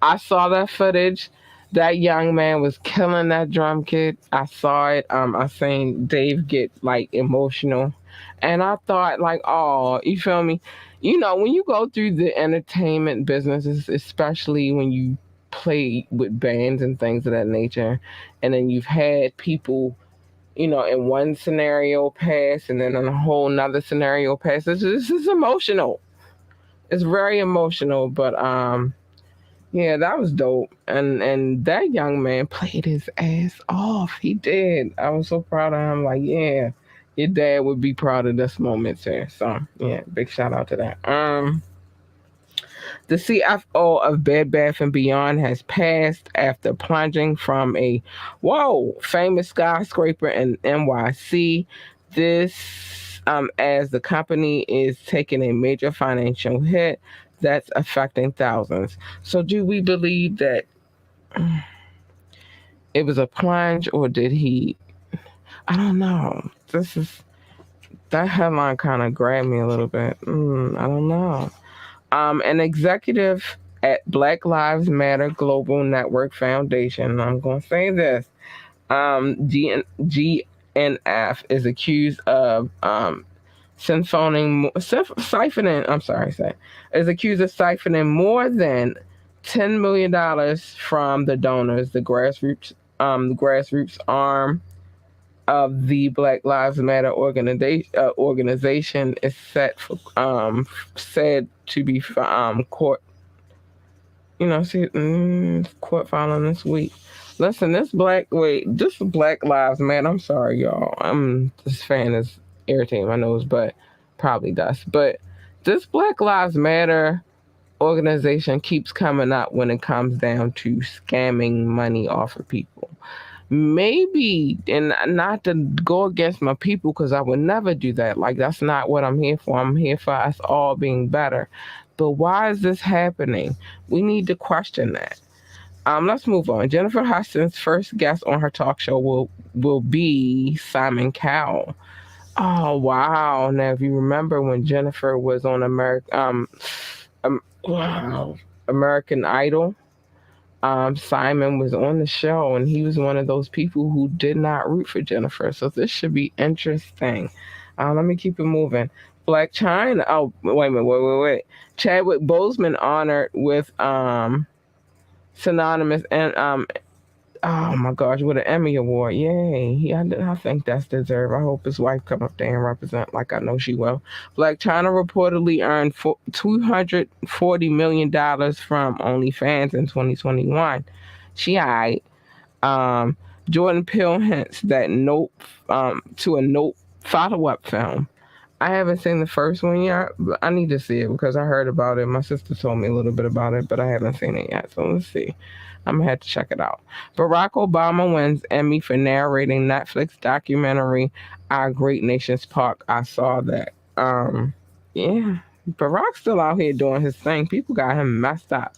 Speaker 1: I saw that footage. That young man was killing that drum kit. I saw it. I seen Dave get like emotional, and I thought like, oh, you feel me? When you go through the entertainment businesses, especially when you play with bands and things of that nature, and then you've had people, in one scenario pass, and then in a whole nother scenario pass. This is emotional. It's very emotional, but yeah, that was dope. And that young man played his ass off. He did. I was so proud of him. Like, yeah, your dad would be proud of this moment, sir. So yeah, big shout out to that. The CFO of Bed Bath and Beyond has passed after plunging from a famous skyscraper in NYC. This as the company is taking a major financial hit that's affecting thousands. So do we believe that it was a plunge, or did he? I don't know. That headline kind of grabbed me a little bit. I don't know. An executive at Black Lives Matter Global Network Foundation. I'm going to say this. GNF is accused of siphoning. I'm sorry, is accused of siphoning more than $10 million from the donors. The grassroots arm of the Black Lives Matter organization is said to be court. Court filing this week. Listen, this Black Lives Matter. I'm sorry, y'all. This fan is irritating my nose, but probably does. But this Black Lives Matter organization keeps coming up when it comes down to scamming money off of people. Maybe, and not to go against my people, because I would never do that. Like, that's not what I'm here for. I'm here for us all being better. But why is this happening? We need to question that. Let's move on. Jennifer Hudson's first guest on her talk show will be Simon Cowell. Oh wow! Now, if you remember when Jennifer was on American Idol, Simon was on the show, and he was one of those people who did not root for Jennifer. So this should be interesting. Let me keep it moving. Black China. Oh, wait a minute. Wait. Chadwick Boseman honored with synonymous and oh my gosh, with an Emmy award. Yay. I think that's deserved. I hope his wife come up there and represent like I know she will. Black China reportedly earned $240 million from OnlyFans in 2021. She alright. Jordan Peele hints that to a Nope follow-up film. I haven't seen the first one yet, but I need to see it because I heard about it. My sister told me a little bit about it, but I haven't seen it yet. So let's see. I'm going to have to check it out. Barack Obama wins Emmy for narrating Netflix documentary Our Great Nation's Park. I saw that. Yeah. Barack's still out here doing his thing. People got him messed up.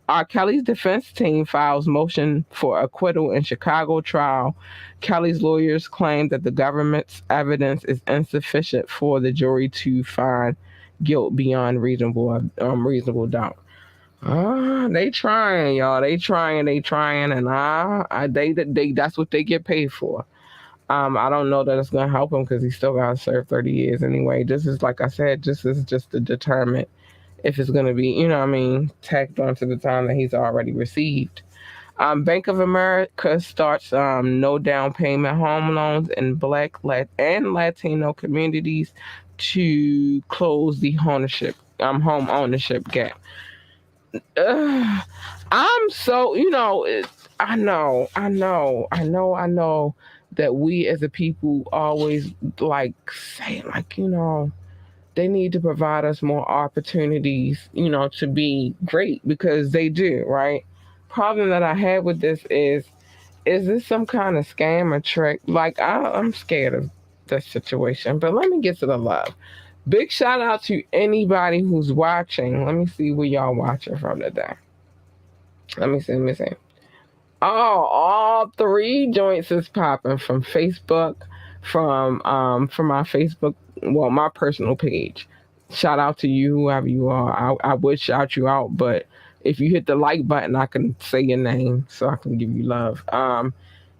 Speaker 1: R. Kelly's defense team files motion for acquittal in Chicago trial. Kelly's lawyers claim that the government's evidence is insufficient for the jury to find guilt beyond reasonable doubt. They trying, y'all. They trying, and they that's what they get paid for. I don't know that it's gonna help him because he still got to serve 30 years anyway. This is like I said, this is just to determine if it's gonna be, you know, what I mean, tacked onto the time that he's already received. Bank of America starts no down payment home loans in and Latino communities to close the home ownership gap. Ugh, I'm so, I know that we as a people always like say, like, they need to provide us more opportunities, to be great because they do, right? Problem that I had with this is this some kind of scam or trick? Like, I'm scared of this situation, but let me get to the love. Big shout out to anybody who's watching. Let me see where y'all watching from today. Let me see. Oh, all three joints is popping from Facebook, from my Facebook, well, my personal page. Shout out to you, whoever you are. I would shout you out, but if you hit the like button, I can say your name so I can give you love.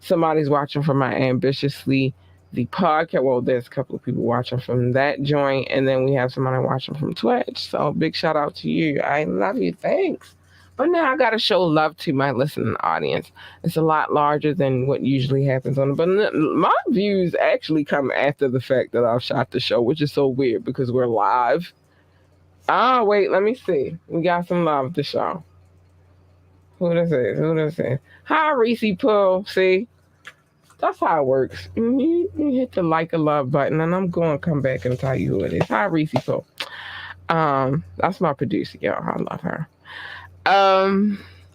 Speaker 1: Somebody's watching from my ambitiously the podcast. Well, there's a couple of people watching from that joint, and then we have somebody watching from Twitch. So big shout out to you. I love you. Thanks. But now I gotta show love to my listening audience. It's a lot larger than what usually happens on it. But my views actually come after the fact that I've shot the show, which is so weird because we're live. Wait, let me see. We got some love to show. Who this is? Who this is? Hi, Reese Pool. See? That's how it works. You hit the like a love button, and I'm going to come back and tell you who it is. Hi, Reese Pool. That's my producer, y'all. I love her.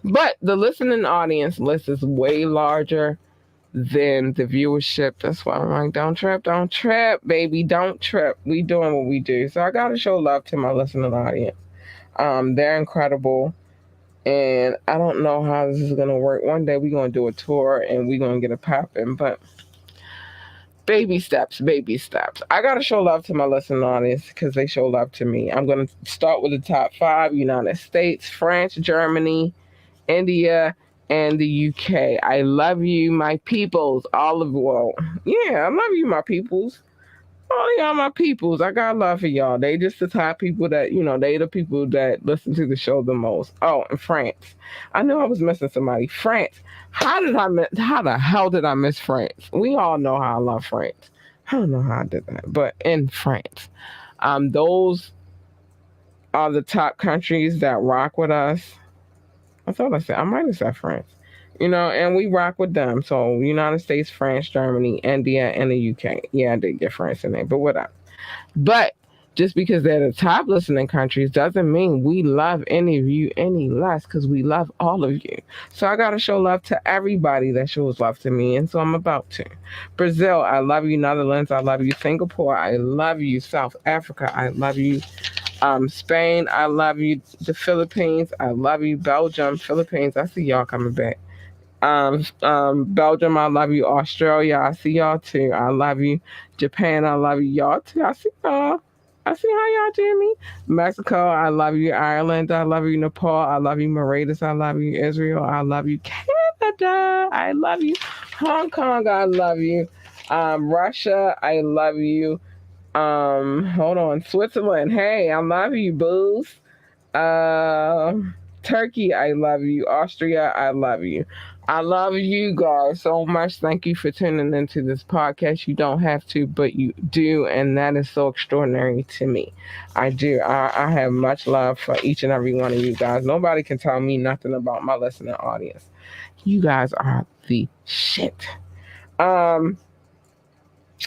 Speaker 1: But the listening audience list is way larger than the viewership. That's why I'm like, don't trip, baby, don't trip. We doing what we do. So I gotta show love to my listening audience. They're incredible. And I don't know how this is gonna work. One day we're gonna do a tour and we're gonna get it popping, but baby steps, baby steps. I gotta show love to my listening audience because they show love to me. I'm gonna start with the top five: United States, France, Germany, India, and the UK. I love you, my peoples. Yeah, I love you, my peoples. All y'all, my peoples. I got love for y'all. They just the top people that, they the people that listen to the show the most. Oh, and France. I knew I was missing somebody. France. How the hell did I miss France? We all know how I love France. I don't know how I did that, but in France. Those are the top countries that rock with us. I might have said France. And we rock with them. So United States, France, Germany, India, and the UK. Yeah, I did get France in there, but whatever. But just because they're the top listening countries doesn't mean we love any of you any less because we love all of you. So I got to show love to everybody that shows love to me. And so I'm about to. Brazil, I love you. Netherlands, I love you. Singapore, I love you. South Africa, I love you. Spain, I love you. The Philippines, I love you. Belgium, Philippines, I see y'all coming back. Belgium, I love you. Australia, I see y'all too. I love you. Japan, I love you. Y'all too. I see y'all. I see how y'all do me. Mexico, I love you. Ireland, I love you. Nepal, I love you. Mauritius, I love you. Israel, I love you. Canada, I love you. Hong Kong, I love you. Russia, I love you. Hold on. Switzerland, hey, I love you, booze. Uh, Turkey, I love you. Austria, I love you. I love you guys so much. Thank you for tuning into this podcast. You don't have to, but you do, and that is so extraordinary to me. I do. I have much love for each and every one of you guys. Nobody can tell me nothing about my listening audience. You guys are the shit.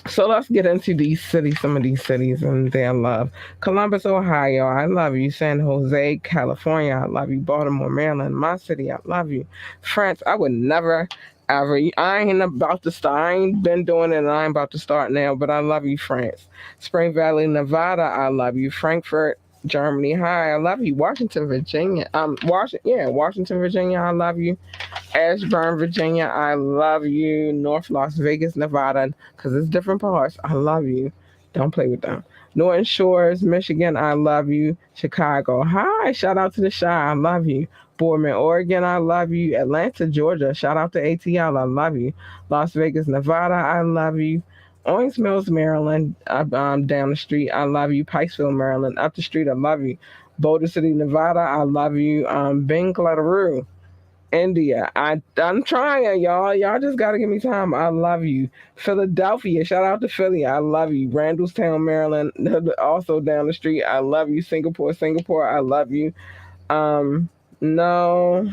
Speaker 1: So let's get into some of these cities and their love. Columbus, Ohio, I love you. San Jose, California, I love you. Baltimore, Maryland, my city, I love you. France, I would never, ever, I ain't about to start. I ain't been doing it and I ain't about to start now, but I love you, France. Spring Valley, Nevada, I love you. Frankfurt, Germany, hi, I love you. Washington, Virginia, Washington, Virginia, I love you. Ashburn, Virginia, I love you. North Las Vegas, Nevada, because it's different parts. I love you. Don't play with them. Norton Shores, Michigan, I love you. Chicago, hi, shout out to the Shy, I love you. Boardman, Oregon, I love you. Atlanta, Georgia, shout out to ATL, I love you. Las Vegas, Nevada, I love you. Owings Mills, Maryland, down the street, I love you. Pikesville, Maryland, up the street, I love you. Boulder City, Nevada, I love you. Bengaluru, India. I'm trying, y'all. Y'all just gotta give me time. I love you. Philadelphia. Shout out to Philly. I love you. Randallstown, Maryland. Also down the street. I love you. Singapore. I love you. No,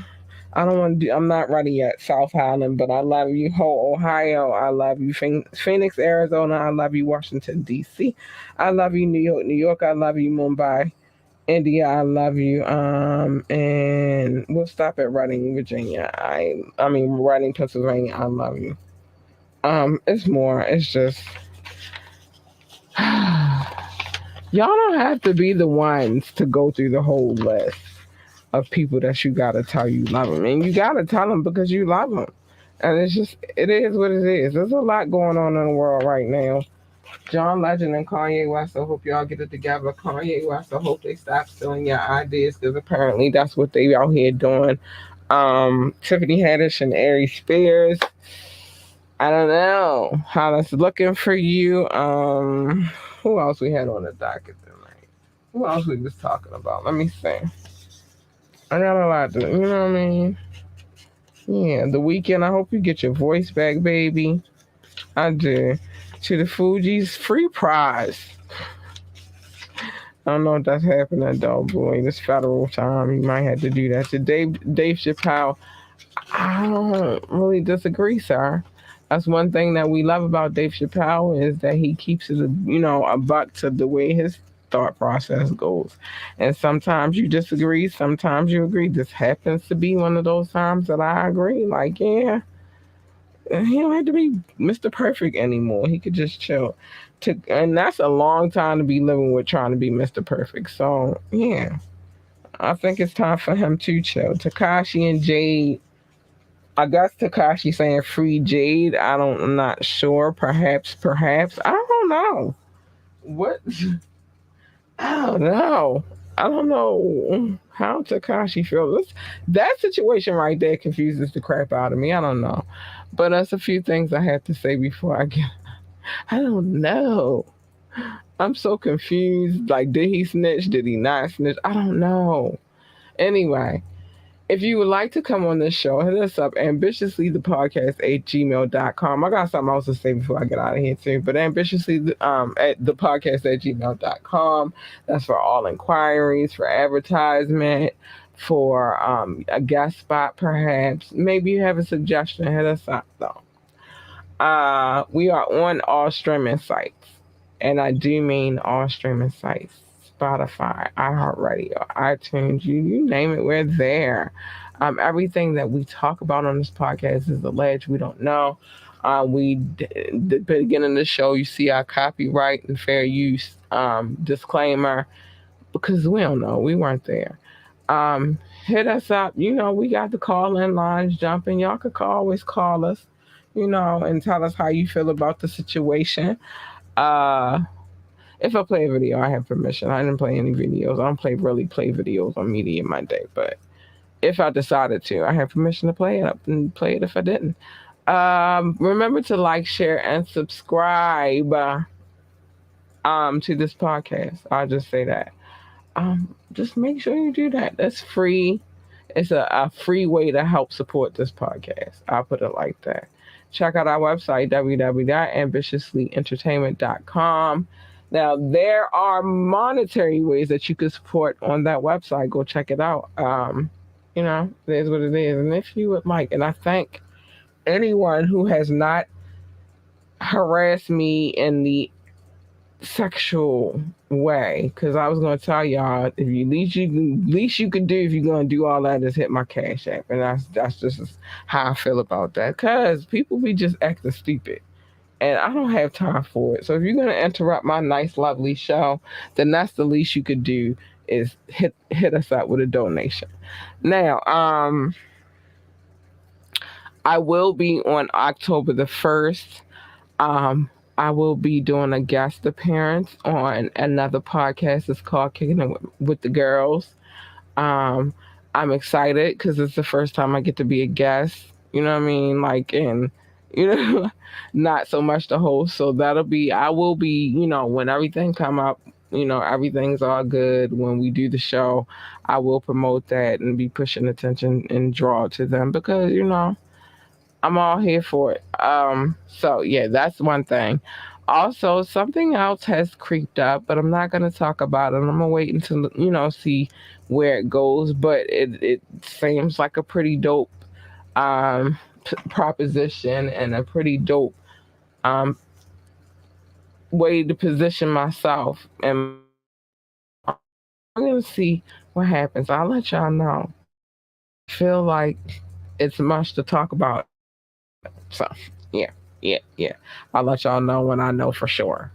Speaker 1: I don't want to do. I'm not ready yet. South Highland, but I love you. Ohio. I love you. Phoenix, Arizona. I love you. Washington D.C. I love you. New York. New York. I love you. Mumbai. India, I love you. And we'll stop at Reading, Virginia. I mean Reading, Pennsylvania. I love you. It's more. It's just y'all don't have to be the ones to go through the whole list of people that you gotta tell you love them, and you gotta tell them because you love them. And it's just it is what it is. There's a lot going on in the world right now. John Legend and Kanye West. I hope y'all get it together. Kanye West. I hope they stop stealing your ideas because apparently that's what they out here doing. Tiffany Haddish and Ari Spears. I don't know how that's looking for you. Who else we had on the docket tonight? Who else we was talking about? Let me see. I got a lot to, you know what I mean? Yeah, the weekend. I hope you get your voice back, baby. I do. To the Fuji's free prize. I don't know if that's happening though, boy. This federal time, you might have to do that. To Dave Chappelle, I don't really disagree, sir. That's one thing that we love about Dave Chappelle is that he keeps it, a buck to the way his thought process goes. And sometimes you disagree, sometimes you agree. This happens to be one of those times that I agree. Like, yeah, he don't have to be Mr. Perfect anymore. He could just chill. And that's a long time to be living with trying to be Mr. Perfect. So yeah, I think it's time for him to chill. Takashi and Jade. I guess Takashi saying free Jade. I'm not sure. Perhaps. I don't know. What? I don't know. I don't know how Takashi feels. That situation right there confuses the crap out of me. I don't know. But that's a few things I have to say before I get. I don't know. I'm so confused. Like, did he snitch? Did he not snitch? I don't know. Anyway, if you would like to come on this show, hit us up ambitiouslythepodcast@gmail.com. I got something else to say before I get out of here too. But ambitiously at thepodcast@gmail.com. That's for all inquiries, for advertisement, for a guest spot perhaps. Maybe you have a suggestion, hit us up though. We are on all streaming sites. And I do mean all streaming sites. Spotify, iHeartRadio, iTunes, you name it, we're there. Everything that we talk about on this podcast is alleged. We don't know. The beginning of the show, you see our copyright and fair use disclaimer because we don't know. We weren't there. Hit us up. We got the call in lines jumping. Y'all could always call us, and tell us how you feel about the situation. Uh, if I play a video, I have permission. I didn't play any videos. I don't really play videos on Media Monday, but if I decided to, I have permission to play it up and play it if I didn't. Remember to like, share, and subscribe to this podcast. I'll just say that. Just make sure you do that. That's free. It's a free way to help support this podcast. I'll put it like that. Check out our website, www.ambitiouslyentertainment.com. Now, there are monetary ways that you can support on that website. Go check it out. It is what it is. And if you would like, and I thank anyone who has not harassed me in the sexual way, because I was going to tell y'all, if you least you could do if you're going to do all that is hit my Cash App, and that's just how I feel about that. Because people be just acting stupid, and I don't have time for it. So if you're going to interrupt my nice, lovely show, then that's the least you could do is hit us up with a donation. Now, I will be on October the 1st. I will be doing a guest appearance on another podcast. It's called Kicking It with the Girls. Um, I'm excited because it's the first time I get to be a guest. You know what I mean? Like, and you know, not so much the host. So that'll be. I will be. When everything come up. Everything's all good. When we do the show, I will promote that and be pushing attention and draw to them because I'm all here for it. So yeah, that's one thing. Also, something else has creeped up, but I'm not gonna talk about it. I'm gonna wait until see where it goes. But it seems like a pretty dope proposition and a pretty dope um way to position myself. And I'm gonna see what happens. I'll let y'all know. Feel like it's much to talk about. So yeah, yeah. I'll let y'all know when I know for sure.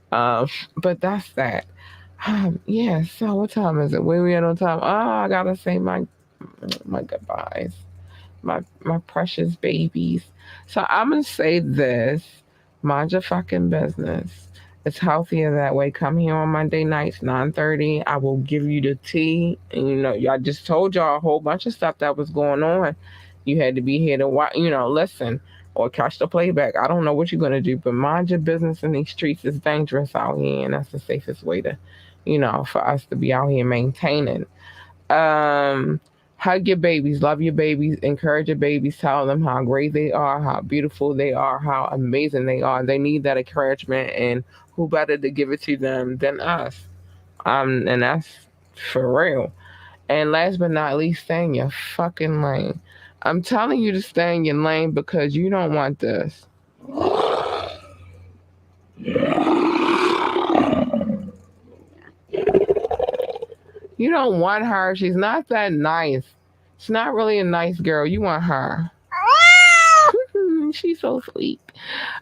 Speaker 1: But that's that. Yeah. So what time is it? Where we at on time? Oh, I gotta say my goodbyes, my precious babies. So I'm gonna say this: mind your fucking business. It's healthier that way. Come here on Monday nights, 9:30. I will give you the tea. And y'all just told y'all a whole bunch of stuff that was going on. You had to be here to watch. Listen or catch the playback. I don't know what you're gonna do, but mind your business in these streets. It's dangerous out here, and that's the safest way to, for us to be out here maintaining. Um, Hug your babies, love your babies, encourage your babies, tell them how great they are, how beautiful they are, how amazing they are. They need that encouragement, and who better to give it to them than us? And that's for real. And last but not least, stay in your fucking lane. I'm telling you to stay in your lane because you don't want this. You don't want her. She's not that nice. She's not really a nice girl. You want her. She's so sweet.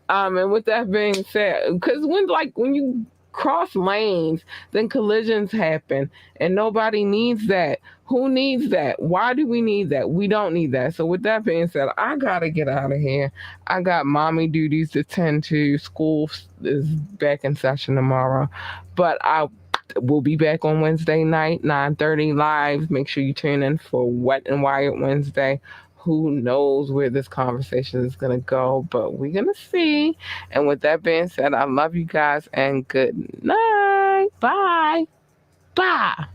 Speaker 1: And with that being said, because when you cross lanes, then collisions happen, and nobody needs that. Who needs that? Why do we need that? We don't need that. So with that being said, I gotta get out of here. I got mommy duties to tend to. School is back in session tomorrow, but I will be back on Wednesday night, 9:30 live. Make sure you tune in for Wet and Wired Wednesday. Who knows where this conversation is going to go, but we're going to see. And with that being said, I love you guys and good night. Bye. Bye.